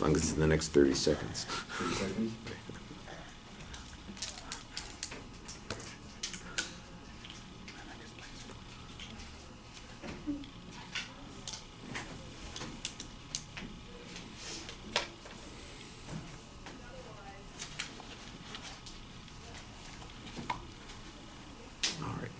long as it's in the next 30 seconds. 30 seconds. All right.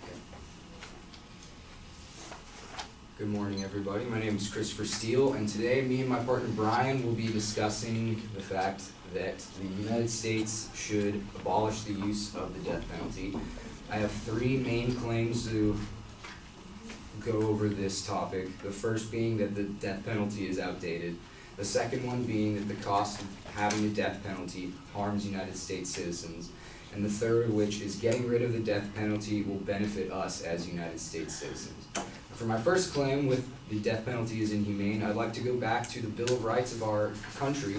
Good morning, everybody. My name is Christopher Steele, and today me and my partner Brian will be discussing the fact that the United States should abolish the use of the death penalty. I have three main claims to go over this topic. The first being that the death penalty is outdated. The second one being that the cost of having a death penalty harms United States citizens. And the third, which is getting rid of the death penalty will benefit us as United States citizens. For my first claim with the death penalty is inhumane, I'd like to go back to the Bill of Rights of our country,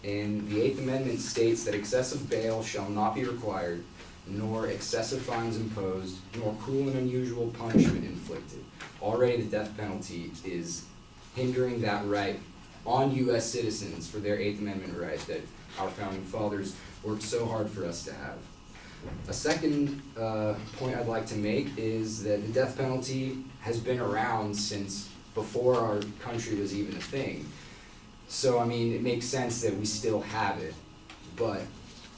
and the Eighth Amendment states that excessive bail shall not be required, nor excessive fines imposed, nor cruel and unusual punishment inflicted. Already the death penalty is hindering that right on U.S. citizens for their Eighth Amendment right that our founding fathers worked so hard for us to have. A second point I'd like to make is that the death penalty has been around since before our country was even a thing. So, I mean, it makes sense that we still have it. But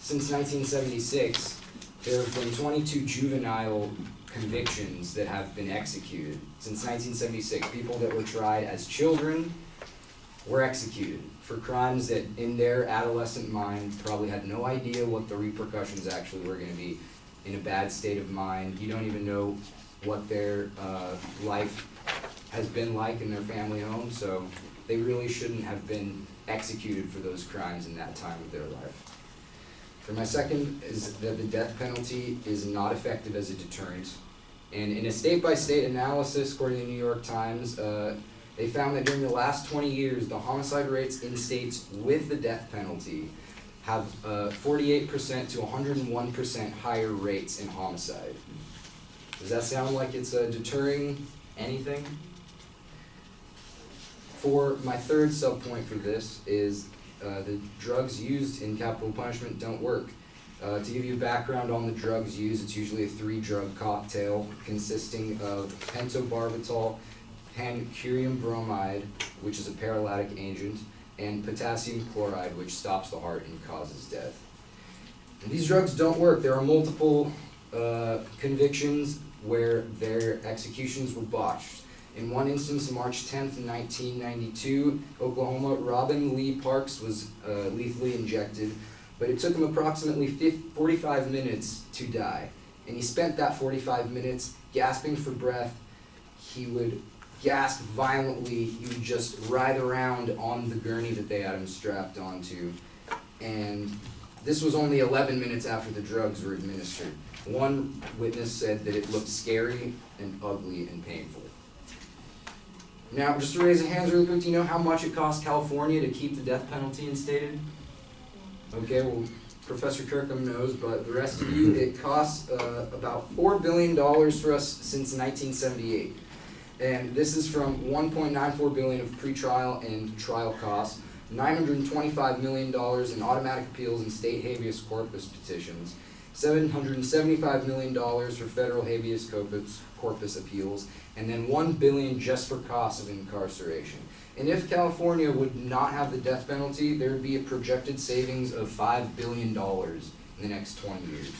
since 1976, there have been 22 juvenile convictions that have been executed. Since 1976, people that were tried as children were executed for crimes that in their adolescent mind probably had no idea what the repercussions actually were going to be. In a bad state of mind, you don't even know what their life has been like in their family home, so they really shouldn't have been executed for those crimes in that time of their life. For my second is that the death penalty is not effective as a deterrent. And in a state-by-state analysis, according to the New York Times, they found that during the last 20 years, the homicide rates in states with the death penalty have 48% to 101% higher rates in homicide. Does that sound like it's deterring anything? For my third subpoint for this is the drugs used in capital punishment don't work. To give you a background on the drugs used, it's usually a 3-drug cocktail consisting of pentobarbital, pancurium bromide, which is a paralytic agent, and potassium chloride, which stops the heart and causes death. And these drugs don't work. There are multiple convictions where their executions were botched. In one instance, March 10th, 1992, Oklahoma, Robin Lee Parks was lethally injected, but it took him approximately 45 minutes to die. And he spent that 45 minutes gasping for breath. He would gasp violently. He would just writhe around on the gurney that they had him strapped onto. And this was only 11 minutes after the drugs were administered. One witness said that it looked scary and ugly and painful. Now, just to raise a hands really quick, do you know how much it cost California to keep the death penalty instated? Okay, well, Professor Kirkham knows, but the rest of you, it costs about $4 billion for us since 1978. And this is from $1.94 billion of pretrial and trial costs, $925 million in automatic appeals and state habeas corpus petitions, $775 million for federal habeas corpus appeals, and then $1 billion just for costs of incarceration. And if California would not have the death penalty, there would be a projected savings of $5 billion in the next 20 years.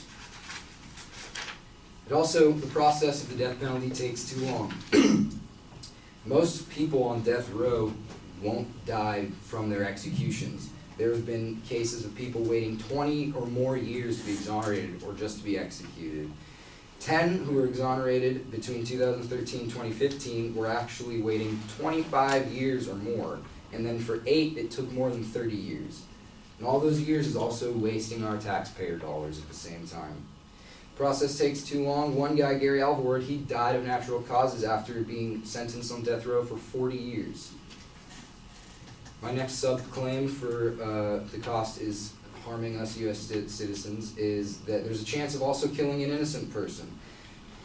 It also, the process of the death penalty takes too long. Most people on death row won't die from their executions. There have been cases of people waiting 20 or more years to be exonerated or just to be executed. 10 who were exonerated between 2013 and 2015 were actually waiting 25 years or more. And then for 8, it took more than 30 years. And all those years is also wasting our taxpayer dollars at the same time. Process takes too long. One guy, Gary Alvord, he died of natural causes after being sentenced on death row for 40 years. My next subclaim for the cost is harming us U.S. citizens is that there's a chance of also killing an innocent person.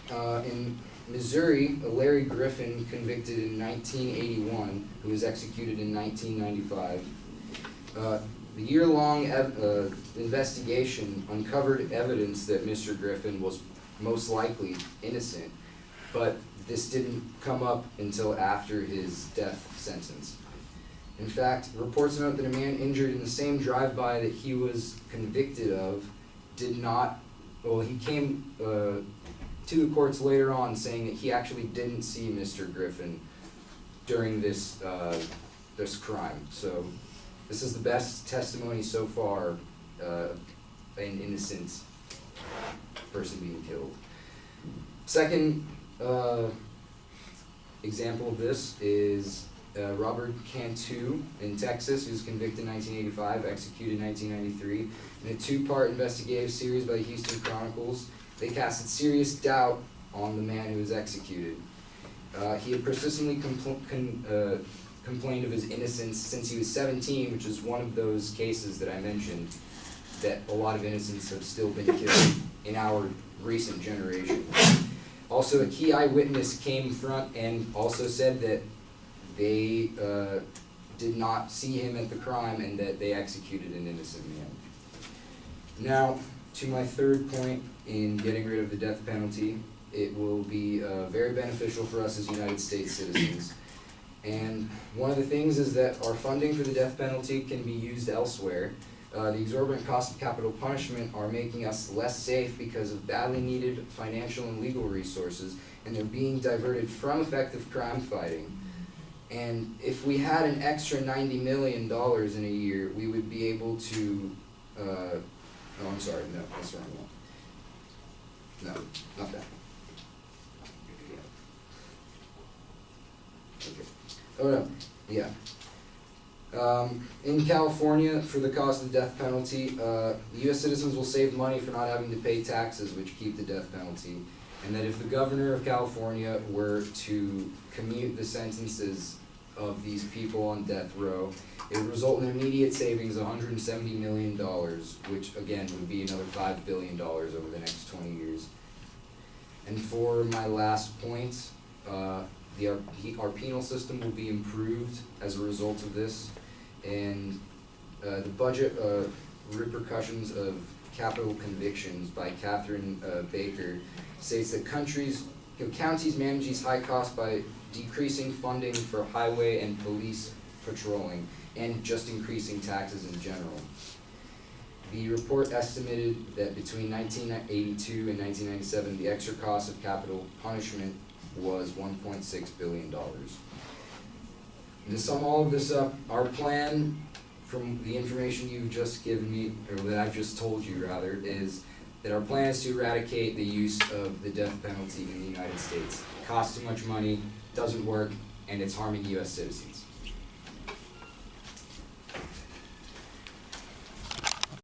In Missouri, Larry Griffin, convicted in 1981, who was executed in 1995, The year-long investigation uncovered evidence that Mr. Griffin was most likely innocent, but this didn't come up until after his death sentence. In fact, reports note that a man injured in the same drive-by that he was convicted of he came to the courts later on saying that he actually didn't see Mr. Griffin during this crime. So this is the best testimony so far of an innocent person being killed. Second example of this is Robert Cantu in Texas, who was convicted in 1985, executed in 1993. In a two-part investigative series by the Houston Chronicles, they casted serious doubt on the man who was executed. He had persistently complained of his innocence since he was 17, which is one of those cases that I mentioned, that a lot of innocents have still been killed in our recent generation. Also, a key eyewitness came front and also said that they did not see him at the crime and that they executed an innocent man. Now, to my third point in getting rid of the death penalty, it will be very beneficial for us as United States citizens. And one of the things is that our funding for the death penalty can be used elsewhere. The exorbitant cost of capital punishment are making us less safe because of badly needed financial and legal resources, and they're being diverted from effective crime fighting. And if we had an extra $90 million in a year, we would be able to, oh, I'm sorry, no, that's the wrong one. No, not that. Okay. Oh, no, yeah. In California, for the cost of the death penalty, U.S. citizens will save money for not having to pay taxes, which keep the death penalty. And that if the governor of California were to commute the sentences of these people on death row, it would result in immediate savings of $170 million, which again would be another $5 billion over the next 20 years. And for my last point, our penal system will be improved as a result of this, and the budget repercussions of capital convictions by Catherine Baker states that counties manage these high costs by decreasing funding for highway and police patrolling and just increasing taxes in general. The report estimated that between 1982 and 1997, the extra cost of capital punishment was $1.6 billion. And to sum all of this up, our plan, from the information you've just given me, or that I've just told you rather, is that our plan is to eradicate the use of the death penalty in the United States. It costs too much money, doesn't work, and it's harming U.S. citizens.